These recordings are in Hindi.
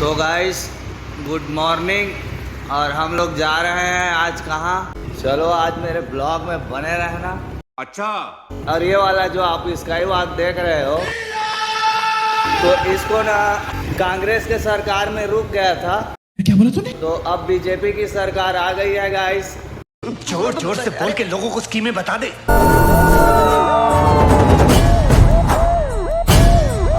तो गाइस गुड मॉर्निंग। और हम लोग जा रहे हैं आज कहाँ? चलो आज मेरे ब्लॉग में बने रहना। अच्छा। और ये वाला जो आप स्काई वॉक देख रहे हो, तो इसको ना कांग्रेस के सरकार में रुक गया था। क्या बोला तूने? तो अब बीजेपी की सरकार आ गई है गाइस। जोर जोर से बोल के लोगों को स्कीमें बता दे।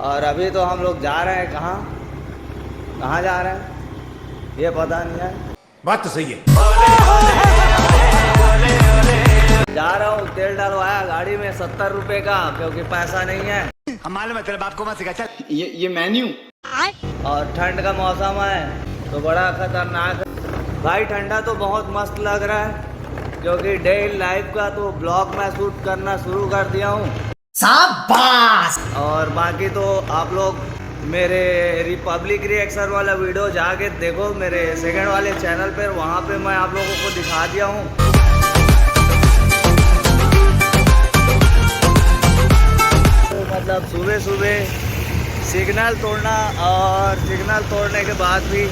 और अभी तो हम लोग जा रहे हैं कहाँ जा रहे हैं ये पता नहीं है। बात तो सही है। जा रहा हूँ, तेल डलवाया गाड़ी में 70 रुपए का, क्योंकि पैसा नहीं है। हम मालूम है तेरे बाप को मत सिखा। चल ये मेन्यू। और ठंड का मौसम है तो बड़ा खतरनाक है भाई। ठंडा तो बहुत मस्त लग रहा है, क्योंकि डे लाइफ का तो ब्लॉग में शूट करना शुरू कर दिया हूँ। शाबाश। और बाकी तो आप लोग मेरे रिपब्लिक रिएक्शन वाला वीडियो जाके देखो मेरे सेकंड वाले चैनल पर, वहाँ पे मैं आप लोगों को दिखा दिया हूँ। तो मतलब सुबह सुबह सिग्नल तोड़ना, और सिग्नल तोड़ने के बाद भी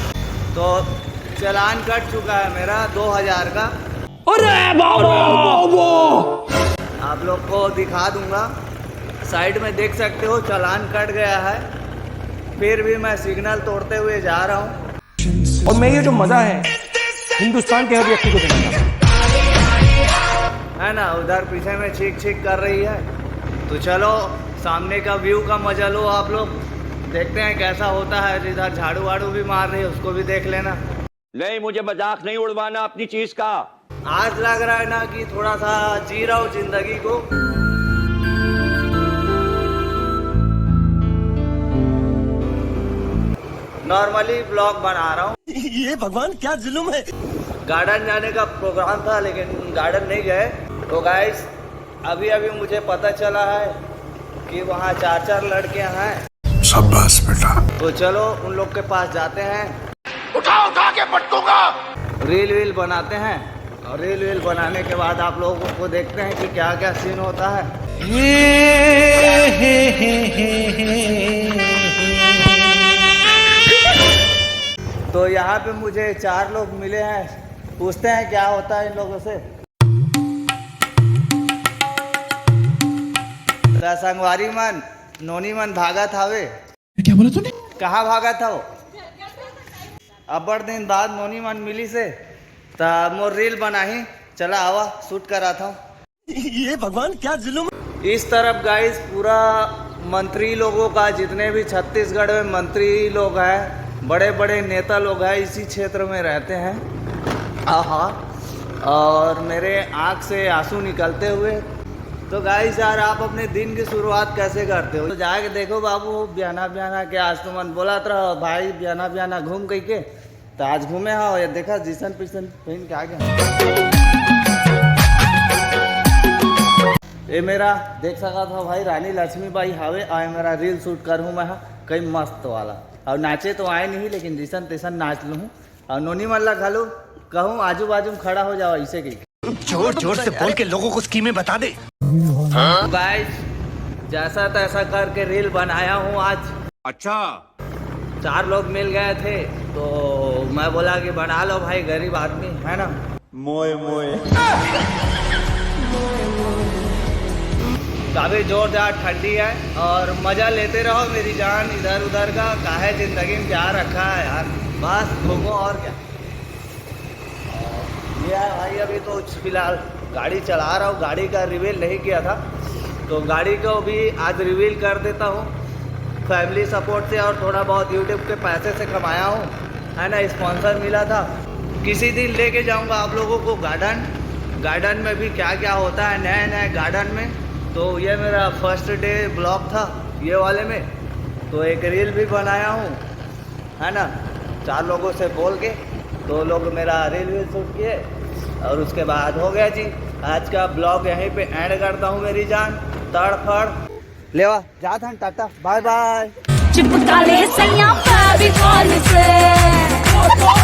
तो चालान कट चुका है मेरा 2000 का। अरे बाबा! आप लोग को दिखा दूंगा, साइड में देख सकते हो चालान कट गया है, फिर भी मैं सिग्नल तोड़ते हुए जा रहा हूँ। और मैं ये जो मजा है हिंदुस्तान के हर व्यक्ति को देना है ना, उधर पीछे में छीक छीक कर रही है। तो चलो सामने का व्यू का मजा लो आप लोग, देखते हैं कैसा होता है। इधर झाड़ू वाड़ू भी मार रही है, उसको भी देख लेना। नहीं, मुझे मजाक नहीं उड़वाना अपनी चीज का। आज लग रहा है ना कि थोड़ा सा जी रहा हूँ जिंदगी को। नॉर्मली ब्लॉग बना रहा हूँ। ये भगवान क्या जुल्म है। गार्डन जाने का प्रोग्राम था लेकिन गार्डन नहीं गए। तो गाइस अभी अभी मुझे पता चला है कि वहाँ 4 लड़कियां हैं। शाबाश बेटा। तो चलो उन लोग के पास जाते हैं, उठा के पटकूंगा। रील वील बनाते हैं, और रील वील बनाने के बाद आप लोगों को देखते हैं कि क्या क्या सीन होता है। तो यहाँ पे मुझे 4 लोग मिले हैं, पूछते हैं क्या होता है इन लोगों से। संगवारी मन नोनी मन भागा था वे। क्या बोला तूने? कहाँ भागा था वो? अब्बड़ दिन बाद नोनी मन मिली से तब मोर रील बनाही, चला आवा शूट करा था। ये भगवान क्या जुल्म। इस तरफ गाइस पूरा मंत्री लोगों का, जितने भी छत्तीसगढ़ में मंत्री लोग हैं, बड़े बड़े नेता लोग हैं, इसी क्षेत्र में रहते हैं। आहा, और मेरे आँख से आंसू निकलते हुए। तो गाइस यार, आप अपने दिन की शुरुआत कैसे करते हो? तो जाके देखो बाबू, बयाना बयाना के आज तो मन बोला रहा भाई, बयाना बयाना घूम गई के, तो आज घूमे हाँ। ये देखा जिसन पिसन पहन के आ गया। ये मेरा देख सका था भाई, रानी लक्ष्मीबाई हावे आए मेरा रील शूट करूँ मैं कई मस्त वाला। और नाचे तो आए नहीं, लेकिन जिसन तिसन नाच लूँ। और नोनी मल्ला घालू कहूँ आजू बाजू में खड़ा हो जाओ ऐसे की। जोर जोर से बोल के लोगों को स्कीमें बता दे। गाइस जैसा तैसा करके रील बनाया हूँ आज। अच्छा। 4 लोग मिल गए थे, तो मैं बोला कि बना लो भाई, गरीब आदमी है ना। मोए मोए। काफी जोरदार ठंडी है, और मजा लेते रहो मेरी जान इधर उधर का। काहे जिंदगी में क्या रखा है यार, बस घूमो और क्या। ये है भाई, अभी तो फिलहाल गाड़ी चला रहा हूँ, गाड़ी का रिवील नहीं किया था, तो गाड़ी को भी आज रिवील कर देता हूँ। फैमिली सपोर्ट से और थोड़ा बहुत यूट्यूब के पैसे से कमाया हूँ, है ना, स्पॉन्सर मिला था। किसी दिन लेके जाऊँगा आप लोगों को गार्डन में भी क्या क्या होता है नए नए गार्डन में। तो ये मेरा फर्स्ट डे ब्लॉग था ये वाले में, तो एक रील भी बनाया हूँ, है ना, 4 लोगों से बोल के। 2 लोग मेरा रील वील शूट किए, और उसके बाद हो गया जी। आज का ब्लॉग यहीं पे एंड करता हूँ मेरी जान। तड़फड़ लेवा जा था, टाटा बाय बाय। चिपका ले सैया फेविकॉल से।